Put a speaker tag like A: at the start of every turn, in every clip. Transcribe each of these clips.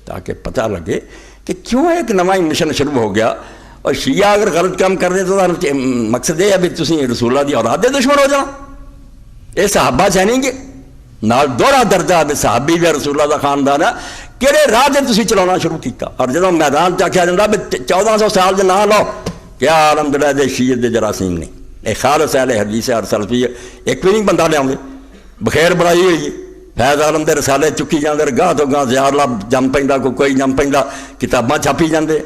A: تاکہ پتہ لگے کہ کیوں ایک نواں مشن شروع ہو گیا. اور شیعہ اگر غلط کام کر رہے تو مقصد یہ ہے بھی تسی رسول اللہ دی اولاد دے دشمن ہو جانا. یہ صحابہ چاہیں گے نال دوہرا درجہ بھی صحابی بھی رسول اللہ دا خاندان ہے کہڑے راہ دے تسی چلانا شروع کیتا. اور جب میدان چاکیا جاتا بھی 1400 سال دے نہ لو کیا الحمدللہ دے شیعت دے جراثیم نہیں. ایک خالص اہل حدیث اور سلفی ایک بھی نہیں بندہ لے آؤں بخیر بڑائی ہوئی فیض عالم دے رسالے چکی جاندے گاہ تو گاہ زیار اللہ جم پیندا کوئی جم پیندا کتاباں چھاپی جاندے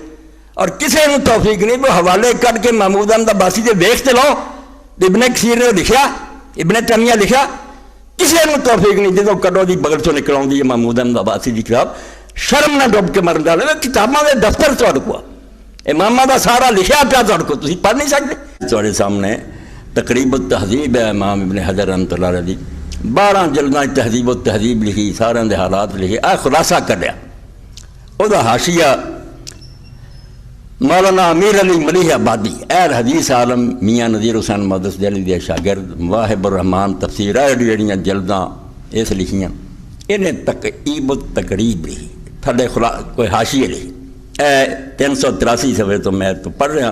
A: اور کسے نو توفیق نہیں وہ حوالے کٹ کے محمود احمد عباسی دے ویکھتے لو. ابن کثیر نے لکھیا ابن تیمیہ لکھیا کسے نو توفیق نہیں جدوں کڈو دی بغل چوں نکل آؤندی ہے محمود احمد عباسی دی کتاب شرم نہ ڈوب کے مرن ڈالے کتاباں دے دفتر تہاڈے کو امامہ دا سارا لکھیا پیا تہاڈے کو تسی پڑھ نہیں سکتے. تہاڈے سامنے تقریب التہذیب ہے امام ابن حجر رحمۃ اللہ علیہ دی 12 جلداں تہذیب التہذیب لکھی سارے دے حالات لکھے آ خلاصہ کڈیا. او دا حاشیہ مولانا امیر علی ملیح آبادی اہل حدیث عالم میاں نذیر حسین مقدس دہلوی دے شاگرد واہب الرحمان تفسیر جڑیاں جلداں اس لکھیاں انہیں تقریب التقریب لکھی تھلے کوئی حاشیہ لکھی 383 صفحے تو میں تو پڑھ رہا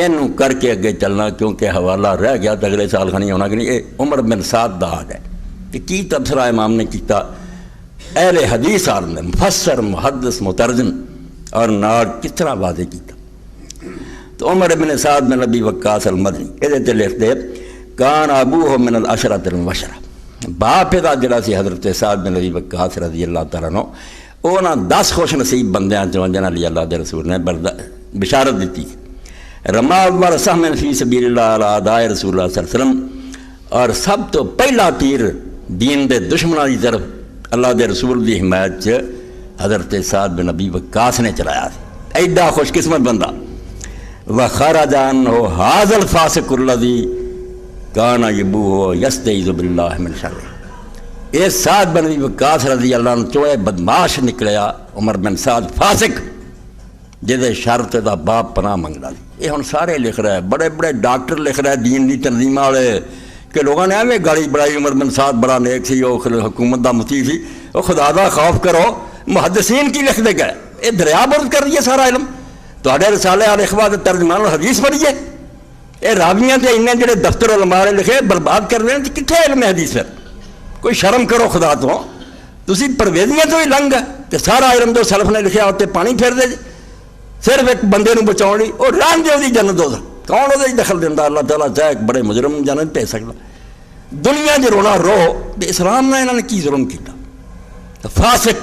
A: اینوں کر کے اگے چلنا کیونکہ حوالہ رہ گیا تو اگلے سال کھانی ہونا کہ نہیں. یہ عمر بن سعد دا آج ہے کہ کی تبصرہ امام نے کیتا اہل حدیث عالم نے مفسر محدث مترجم اور نار کس طرح واضح کیتا. تو عمر بن سعد بن ابی وقاص المدنی یہ تے لکھ دے کان ابوہ من العشرۃ المبشرہ باپ دا جڑا سی حضرت سعد بن ابی وقاص رضی اللہ تعالیٰ عنہ اونا 10 خوش نصیب بندیاں چوں جنہاں علی اللہ دے رسول نے بشارت دیتی. رما اول سہم فی سبیل اللہ علی اعداء رسول اللہ صلی اللہ علیہ وسلم اور سب تو پہلا تیر دین دے دشمناں دی طرف اللہ دے رسول دی حمایت چ حضرت سعد بن ابی وقاص نے چلایا. ایڈا خوش قسمت بندہ. وخرج عنہ ھذا الفاسق الذی کان یبوہ یستعیذ باللہ من شر. یہ سعد بن ابی وقاص رضی اللہ عنہ چوئے بدماش نکلیا عمر بن سعد فاسق جدے شرط دا باپ پناہ منگلا. یہ ہن سارے لکھ رہے ہیں بڑے بڑے ڈاکٹر لکھ رہے ہیں دین دی تنظیم والے کہ لوگوں نے ایویں گالی بڑائی عمر بن سعد بڑا نیک سی وہ حکومت دا مطیع سی وہ خدا دا خوف کرو. محدثین کی لکھ دے گئے یہ دریا برد کر رہی ہے سارا علم. تواڈے رسالے الاخبار دے ترجمان الحدیث پڑھیے یہ راویاں تے انہیں جڑے دفتر علماء لکھے برباد کر رہے ہیں کتنے علم حدیث پھر. کوئی شرم کرو خدا تو تسی پرویزیاں تو ہی لنگ ہے تے سارا علم جو سلف نے لکھیا ہوتے پانی پھیر دے صرف ایک بندے نو بچاؤ لی اور ران دے دی جنت ہو کون وہ دخل دینا. اللہ تعالیٰ چاہے ایک بڑے مجرم جنت بھیج سکتا. دنیا جو رونا رو تے اسلام نے انہوں نے کی ظلم کیتا فاسق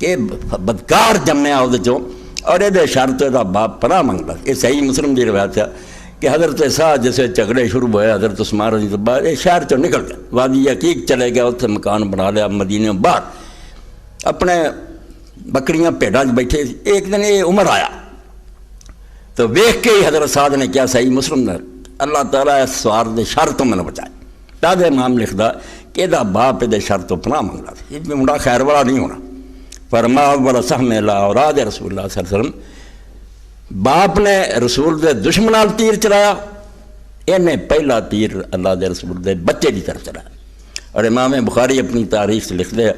A: کہ بدکار جمیا وہ چوں اور یہ شرط دا باپ پناہ منگتا. یہ صحیح مسلم دی روایت ہے کہ حضرت سعد جیسے جھگڑے شروع ہوئے حضرت عثمان رضی اللہ عنہ یہ شہر چوں نکل گیا وادی عقیق چلے گیا اتنے مکان بنا لیا مدینے باہر اپنے بکریاں پیڑاں بیٹھے. ایک دن یہ عمر آیا تو ویکھ کے ہی حضرت سعد نے کیا صحیح مسلم نے اللہ تعالیٰ اس سوار دے شر تو میں نے بچائے. تاد امام لکھدا کہ یہ باپ یہ شر تو پناہ منگلا سی یہ منڈا خیر والا نہیں ہونا. فرما اول سہم الی اوراد رسول اللہ صلی اللہ علیہ وسلم باپ نے رسول دے دشمنال تیر چلایا انہیں پہلا تیر اللہ دے رسول دے بچے کی طرف چلایا. اور امام بخاری اپنی تاریخ سے لکھ دے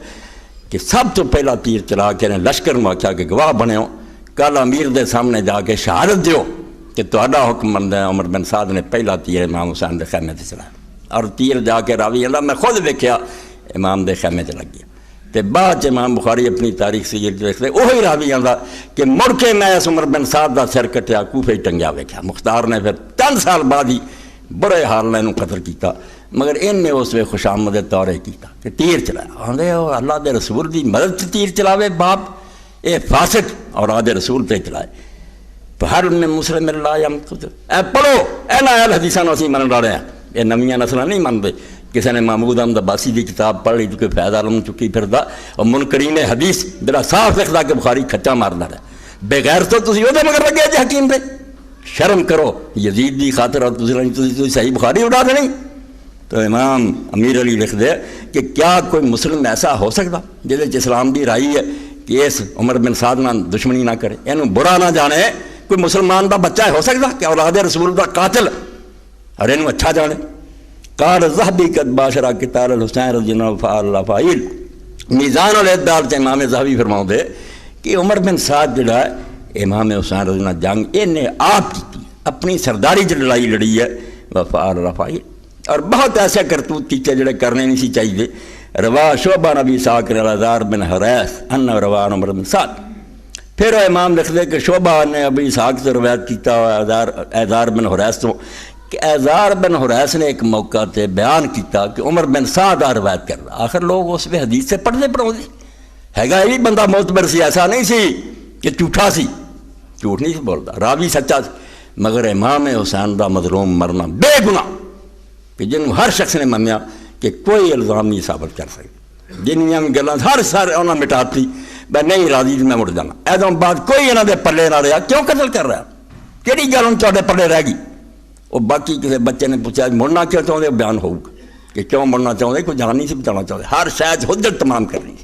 A: کہ سب تو پہلا تیر چلا کے لشکر میں آخیا کہ گواہ بنے ہو کل امیر دے سامنے جا کے شہادت دیو کہ تہاڈا حکم بندا ہے. عمر بن سعد نے پہلا تیر امام حسین دے خیمے سے چلایا اور تیر جا کے راوی اللہ میں خود ویکھیا امام دے خیمے سے لگ گیا. تے بعد امام بخاری اپنی تاریخ سے یہ لکھ دے وہی راوی آندا کہ مڑ کے میں اس عمر بن سعد دا سر کٹیا کوفے ٹنگیا ویکھیا. مختار نے پھر 3 سال بعد ہی بڑے حال نے انہوں قتل کیتا مگر ان نے اس وقت خوش آمد طور کیتا کہ تیر چلایا. آندے اللہ دے رسول دی مدد تیر چلاوے باپ اے فاسق اور آدھے رسول تے چلائے. ہر میں مسلم اللہ یمقت اے پڑھو اے نا اہل حدیثاں نو اسی من رہے ہیں یہ نویاں نسلاں نہیں منتے. کسی نے محمود احمد عباسی کی کتاب پڑھ لی جو کہ فیض عالم چکی پھردا اور منکرین حدیث جڑا صاف لکھدا کہ بخاری کھچا ماردا رہا بغیر تو تسی او دے مگر لگے جی حکیم دے. شرم کرو یزید دی خاطر اور تسی صحیح بخاری اڑا دینی. تو امام امیر علی لکھ دے کہ کیا کوئی مسلم ایسا ہو سکتا جس اسلام دی رائی ہے کہ اس عمر بن سعد نال دشمنی نہ کرے اینو برا نہ جانے. کوئی مسلمان دا بچہ ہو سکتا کہ اولاد رسول دا قاتل اور اینو اچھا جانے. قال ذهبی قد باشرہ قتال الحسین رضی اللہ فعال فاعل میزان الاعتدال سے امام ذہبی فرماؤں دے کہ عمر بن سعد جڑا ہے امام حسین رضی اللہ جنگ انہیں آپ کی اپنی سرداری جو لڑائی لڑی ہے وفعال رفائی اور بہت ایسے کرتوت کیتے جڑے کرنے نہیں سی چاہیے. روا شعبہ نبی ساکر الازار بن حریث ان روان عمر بن سعد. پھر امام لکھ دے کہ شعبہ نے ابھی ساک سے روایت کیتا ایزار بن حریث تو کہ ایزار بن حریث نے ایک موقع تے بیان کیتا کہ عمر بن سعد روایت کر رہا. آخر لوگ اس میں حدیث سے پڑھتے پڑھو دی ہے گا یہ بھی بندہ معتبر سی, ایسا نہیں سی کہ جھوٹا سی, جھوٹ نہیں سی بولتا, راوی سچا سی. مگر امام حسین دا مظلوم مرنا بے گناہ کہ جنہوں ہر شخص نے منیا کہ کوئی الزام نہیں ثابت کر سکے جنیاں گلاں ہر سارے انہاں مٹاتی میں نہیں راضی میں مڑ جانا ایدوں بعد کوئی انہاں دے پلے نہ رہا کیوں قتل کر رہا کیڑی گل ان تواڈے پلے رہ گئی. وہ باقی کسی بچے نے پوچھا مڑنا کیوں چاہتے بیان ہوگا کہ کیوں مڑنا چاہتے کوئی جان نہیں سی بچانا چاہتے ہر شاید حجت تمام کرنی.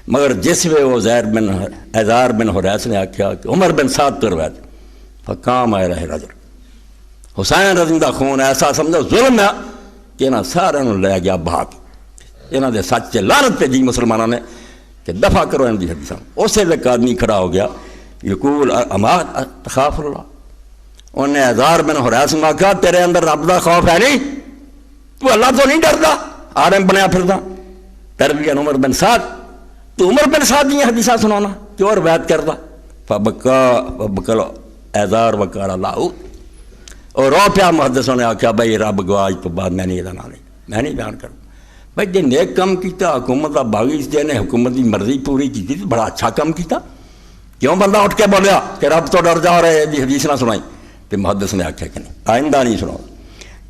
A: مگر جس وے وہ ایزار بن حریث نے آکھیا کہ عمر بن سعد تو روایت فقام آئے رہے رجل حسین رضی دا خون ایسا سمجھو ظلم ہے کہ انہاں سارے لے گیا بھاگ انہاں دے سچ سے لعنت پہ جی مسلمانوں نے کہ دفع کرو ان دی حدیثاں. اسی وقت آدمی کھڑا ہو گیا یقول اما تخاف اللہ. انہیں ایزار بن حریث نے کہا تیرے اندر رب دا خوف ہے نہیں, تو اللہ تو نہیں ڈردا عالم بنیا پھردا. تربیت عمر بن سعد تو عمر بن سعد یہ حدیثاں سنانا کیوں روایت کردا. فبکل ایزار وقال اللہ اور رو پیا محدثوں نے آکھا بھائی رب گواج تو بعد میں نہیں ادانا نہیں میں نہیں بیان کروں. بھائی جی نیک کم کیتا حکومت کا باغی جی نے حکومت کی مرضی پوری کی تو بڑا اچھا کم کیتا. کیوں بندہ اٹھ کے بولیا کہ رب تو ڈر جا رہے جی حدیث نہ سنائی تو محدث نے آکھا کہ نہیں آئندہ نہیں سناؤ.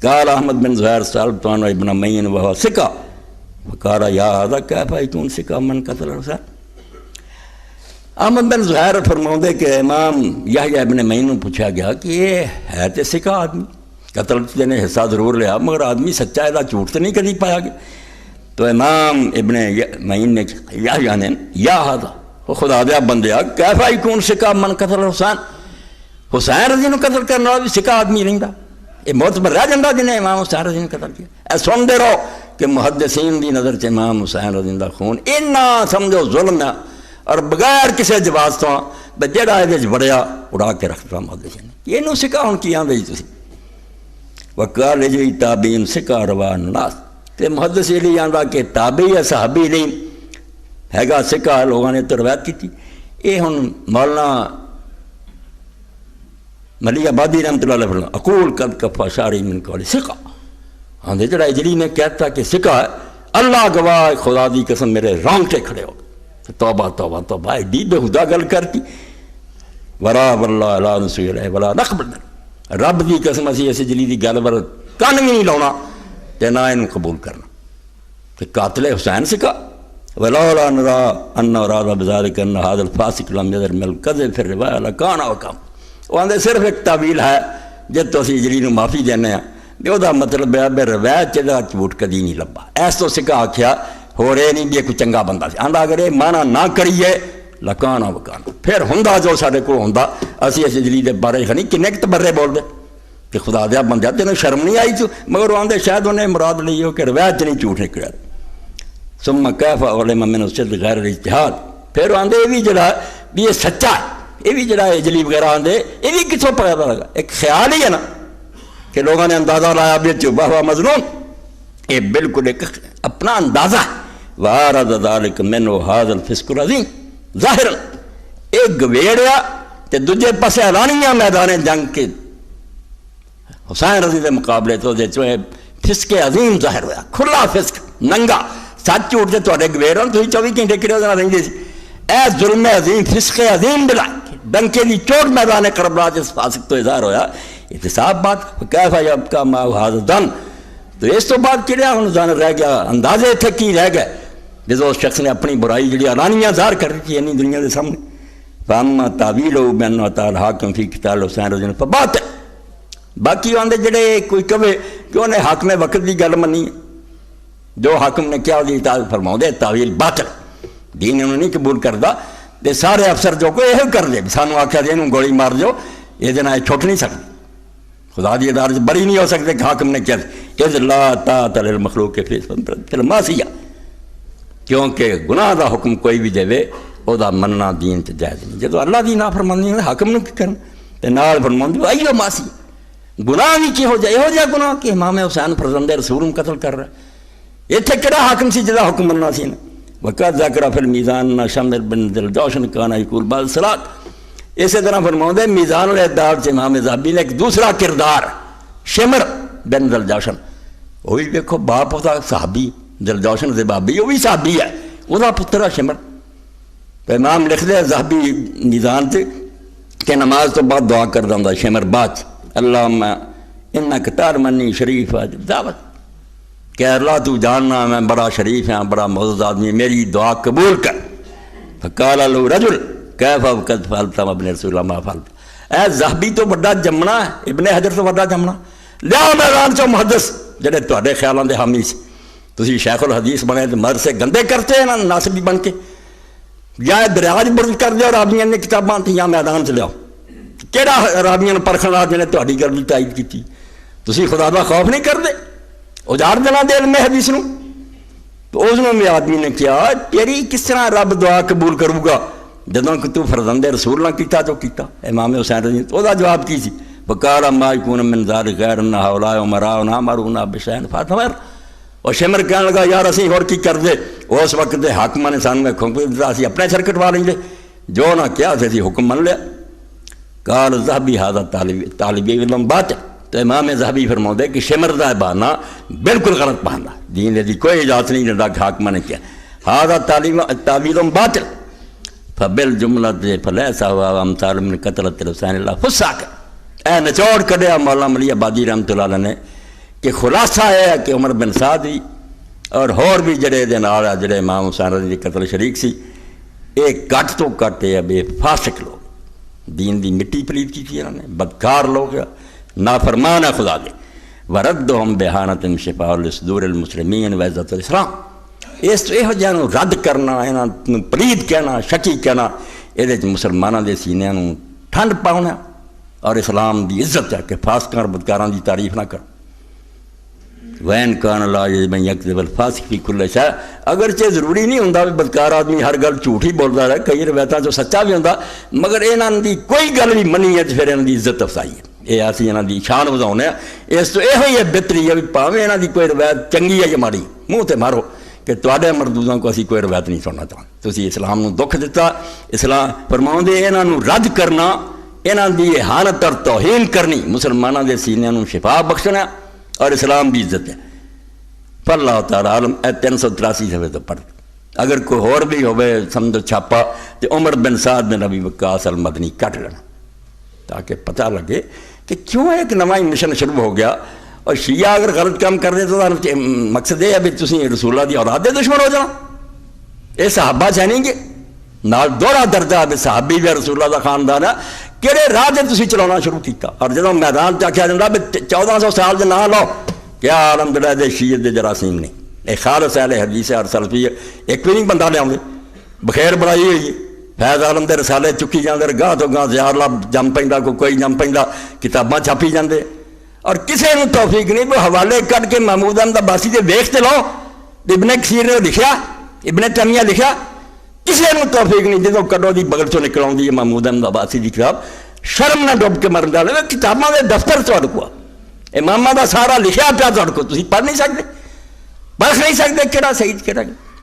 A: قال احمد بن زہیر صاحب تو ابن معین وہو سکا وقال یا هذا کیف یکون سکا من قتل حسین. احمد بن زہیر فرماؤں دے کہ امام یحییٰ ابن معین نے پوچھا گیا کہ یہ ہے تے سکا آدمی قتل نے حصہ ضرور لیا مگر آدمی سچا ہے جھوٹ تو نہیں کبھی پایا گیا. تو امام ابن معین نے یحییٰ نے یا هذا وہ خدا دیا بندیا کیف یکون سکا من قتل حسین حسین رضی نے قتل کرنے والا بھی سکا آدمی نہیں دا یہ معتبر رہ جاندہ جنہیں امام حسین رضی نے قتل کیا. اے سن دے رہو کہ محدثین دی نظر سے امام حسین رضی دا خون اتنا سمجھو ظلم ہے اور بغیر کسی جواز تو جڑا یہ بڑیا اڑا کے رکھتا محدثین یہ نو سکا ہوں کی آن دے تسی. وقال جی تابعین سکا روان الناس تے محدث یہ نہیں آندا کہ تابعی یا صحابی نہیں ہے گا سکا لوگوں نے تو روایت کی تھی. یہ ہوں مولانا ملی آبادی رحمۃ اللہ علیہ وسلم اقول قد کفا شاری من قول سکا آندے جڑا اجلی نے کہتا کہ سکا ہے اللہ گواہ خدا دی قسم میرے رونگٹے کھڑے ہو توبہ توبہ توبہ ایڈی بےہودہ گل کرتی. ورا واللہ لا نسوی علیہ ولا نقبل رب دی قسم اسی اس اجلی دی گل پر کان بھی نہیں لاؤنا تے نہ انہوں قبول کرنا کہ قاتل حسین سکا ولولا نرا ان اراد بذلک ان هذا الفاسق لم يذر من الكذب في الروايه لكان وكم. وہ آندے صرف ایک تعویل ہے جب تو اسی اجلی نو معافی دینے ہیں بھی وہ دا مطلب ہے بے روایت چیزا جھوٹ کدی نہیں لبا ایس تو سکا آکھیا ہو رہے نہیں بھی کوئی چنگا بندہ سی آندہ اگر یہ مانا نہ کریے لکانا وکانا پھر ہندہ جو سارے کو ہندہ اسی اس اجلی دے بارے خنی کنے کے تبرے بول دے کہ خدا دیا بندہ تینوں شرم نہیں آئی تو مگر وہ آندے شاید انہیں مراد لئی ہو کہ روایت نہیں جھوٹ نکلے. ثم کیف علم من الصدق غیر الاجتہاد پھر وہ آندے یہ بھی جڑا بھی یہ سچا ہے یہ بھی جڑا اجلی وغیرہ آندے یہ بھی کسوں پتا لگا ایک خیال ہی ہے نا کہ لوگوں نے اندازہ لایا بھی بابا مظلوم یہ بالکل ایک اپنا اندازہ ہے. وارد ذالک منو هذا الفسق العظیم ظاہر ایک گویڑیا تے دوجے پاسے اعلانیہ میدان جنگ کے حسین رضی دے مقابلے تو جو ہے فسق عظیم ظاہر ہوا کھلا فسق ننگا سچ جھوٹ دے تواڈے گویڑ ہن تسی 24 گھنٹے کرے نہ رہندے سی اے ظلم عظیم فسق عظیم بلا ڈنکے دی چوٹ میدان کربلا جس فاسق تو اظہار ہویا احتساب بات کیف یبقى ما هذا الدم. تو اس تو بعد کہڑا ہن جان رہ گیا اندازے تھے کی رہ گئے جس اس شخص نے اپنی برائی جڑی اعلانیہ ظاہر کر دی تھی دنیا کے سامنے. فاما تعویل بان تعالی حاکم فی قتال حسین رضی اللہ بات باقی آندے جڑے کوئی کہے کہ انہیں حاکم وقت کی گل منی جو حاکم نے کیا دی اطاعت فرماؤ دے تعویل باطل دین انہوں نہیں قبول کرتا تے سارے افسر جو کوئی یہ کر دے سانو آخیا دے انہوں گولی مار جو یہ دن آئے چھوٹ نہیں سکتے خدا دی ادارے سے بری نہیں ہو سکتے کہ حاکم نے کیا اذ لا طاعۃ للمخلوق فی المعصیہ کیونکہ گناہ دا حکم کوئی بھی دے ਉਹਦਾ ਮੰਨਣਾ ਦੀਨ 'ਚ ਜਾਇਜ਼ ਨਹੀਂ। ਜਦੋਂ ਅੱਲਾ ਦੀ ਨਾਫਰਮਾਨੀ ਹੋਵੇ ਹਾਕਮ ਨੂੰ ਕੀ ਕਰਨ? ਤੇ ਨਾਲ ਫਰਮਾਉਂਦੇ ਆਈਓ ਮਾਸੀ ਗੁਨਾਹ ਵੀ ਕਿਹੋ ਜਿਹਾ ਗੁਨਾਹ ਕਿ ਇਮਾਮ ਹੁਸੈਨ ਫਰਜ਼ੰਦੇ ਰਸੂਲ ਨੂੰ ਕਤਲ ਕਰ ਰਿਹਾ। ਇੱਥੇ ਕਿਹੜਾ ਹਾਕਮ ਸੀ ਜਿਹਦਾ ਹੁਕਮ ਮੰਨਣਾ ਸੀ ਨਾ? ਵਕਤ ਜ਼ਾਕਰਾ ਫਿਲ ਮੀਜ਼ਾਨ ਨਾ ਸ਼ਮਰ ਬਿਨ ਦਿਲ ਜੋਸ਼ਨ ਕਾਨਾ ਯਕੂਲ ਬਾਲ ਸਲਾਤ। ਇਸੇ ਤਰ੍ਹਾਂ ਫਰਮਾਉਂਦੇ ਮੀਜ਼ਾਨ ਅਲ ਇਦਾਦ 'ਚ ਇਮਾਮ ਜ਼ਾਹਬੀ ਨੇ ਇੱਕ ਦੂਸਰਾ ਕਿਰਦਾਰ ਸ਼ਮਰ ਬਿਨ ਦਿਲ ਜੋਸ਼ਨ, ਉਹ ਵੀ ਵੇਖੋ ਬਾਪ ਉਹਦਾ ਸਾਹਬੀ, ਦਿਲ ਜੋਸ਼ਨ ਦੇ ਬਾਬੀ ਉਹ ਵੀ ਸਾਹਬੀ ਹੈ, ਉਹਦਾ ਪੁੱਤਰ ਹੈ ਸ਼ਮਰ। تو امام لکھ دے ذہبی میزان سے کہ نماز تو بعد دعا کر دوں شمر بعد اللہم انک ترمنی شریف دعوت کہ اللہ تو جاننا میں بڑا شریف ہاں، بڑا معزز آدمی، میری دعا قبول کر۔ فقال له رجل کیف وقد فعلت ابن رسول اللہ ما فعلت۔ اے ذہبی تو بڑا جمنا ہے، ابن حجر تو بڑا جمنا، لیا میدان چو محدث جڑے تواڈے خیالاں دے حامی سی، تسی شیخ الحدیث بنے تے مر سے گندے کرتے ہیں نا ناسبی بن کے، یا دریاج برد کر دیا رابیاں نے کتاباں تھی یا میدان سے لیاؤ، کیڑا رابیاں نے پرکھن آج نے تہاڈی گل دی تائید کیتی؟ تسی خدا دا خوف نہیں کردے؟ اجاڑ دینا دے علم حدیث نو۔ تو اس میں آدمی نے کیا تیری کس طرح رب دعا قبول کروں گا جدوں کہ تو فرزند رسول نہ کیتا جو کیتا؟ امام حسین رضی اللہ عنہ جواب کی سی وقال ما يكون من ذلك غير ان هؤلاء امراؤنا امرنا بشيء فاتمر۔ اور شمر کہنے لگا یار اسی اور کی کر دے، اس وقت دے حاکماں نے سانوں حکم دتا اسی اپنے سر کٹوا لیں گے، جو نہ کیا اسی حکم من لیا۔ قال ذهبي هذا طالب علم باطل۔ تو امام ذہبی فرماؤں کہ شمر دا بہانا بالکل غلط بہانا، دین دی کوئی اجازت نہیں دیتا کہ حاکماں نے کیا۔ هذا تعویل باطل فبالجملۃ فلیس هو امثال من قتلۃ رسول اللہ فساق۔ اے نچوڑ کڈیا مولانا علی آبادی رحمۃ اللہ علیہ نے کہ خلاصہ ہے کہ عمر بن سعد اور ہور بھی جڑے دے نال جڑے امام حسین رضی اللہ قتل شریک سی، ایک گھٹ تو گھٹ ہے بے فاسق لوگ، دین دی مٹی پلید کی تھی انہوں نے، بدکار لوگ، نافرمان ہے خدا دے۔ وردہم بہانۃ شفاء لصدور المسلمین وعزت الاسلام۔ اس تو یہ جانو رد کرنا، انہاں نوں پلید کہنا، شکی کہنا، یہ مسلمانوں دے سینے نوں ٹھنڈ پاؤنا اور اسلام دی عزت ہے کہ فاسقاں اور بدکاراں دی تعریف نہ کر۔ وین کان لا من یکذب الفاسق فی کل شیء۔ اگرچہ ضروری نہیں ہوندا کہ بدکار آدمی ہر گل جھوٹ ہی بولدا رہے، کئی روایتاں جو سچا بھی ہوندا، مگر انہاں دی کوئی گل بھی منی ہے پھر انہاں دی عزت افزائی ہے، یہ اسی انہاں دی شان وضاؤنے ہیں۔ اس تو یہ ہے بہتری ہے پاویں انہاں دی کوئی روایت چنگی ہے یا ماڑی، منہ تے مارو کہ تواڈے مردوداں کو اسی کوئی روایت نہیں سننا چاہتے۔ تسی اسلام نو دکھ دتا، اسلام فرماؤندے انہاں نو رد کرنا، انہاں دی اہانت اور توہین کرنی، مسلماناں دے سینے نو شفا بخشنا اور اسلام دی عزت ہے۔ اللہ تعالیٰ عالم 383 صفحے تو پڑھ، اگر کوئی اور بھی ہوئے سمجھو چھاپا تو عمر بن سعد بن ابی وقاص المدنی کٹ لینا تاکہ پتہ لگے کہ کیوں ایک نواں مشن شروع ہو گیا۔ اور شیعہ اگر غلط کام کر دے تو مقصد یہ ہے بھی تسی رسول اللہ دی اولاد دے دشمن ہو جانا۔ یہ صحابہ چاہیں گے نال دوہرا درجہ ہے صحابی بھی رسول اللہ دا خاندان ہے، کہڑے راہ دے تسی چلانا شروع کیتا۔ اور جدوں میدان تے آکھیا جاندا بھی 1400 سال دے نہ لو، کیا عالم جڑا دے شیعت دے جراثیم نے، اے خالص اہل حدیث اور سلفی ایک بھی نہیں بندہ لے آؤندے، بخیر بڑائی ہوئی ہے۔ فیض عالم دے رسالے چکی جاندے، گاہ تو گاہ زیار لا جم پیندا، کوئی جم پیندا، کتاباں چھاپی جاندے، اور کسے نوں توفیق نہیں وہ حوالے کٹ کے محمود احمد عباسی دے ویکھ تے لو، ابن کثیر نے لکھیا، ابن تیمیہ لکھیا، کسے نوں توفیق نہیں جدوں کڈو دی بغل چوں نکل آؤندی ہے محمود احمد عباسی دی کتاب، شرم نہ ڈب کے مرن والے کتاباں دے دفتر تہاڈے کول امامہ دا سارا لکھیا پیا تہاڈے کول، تسی پڑھ نہیں سکتے، پرکھ نہیں سکتے کہڑا صحیح کہڑا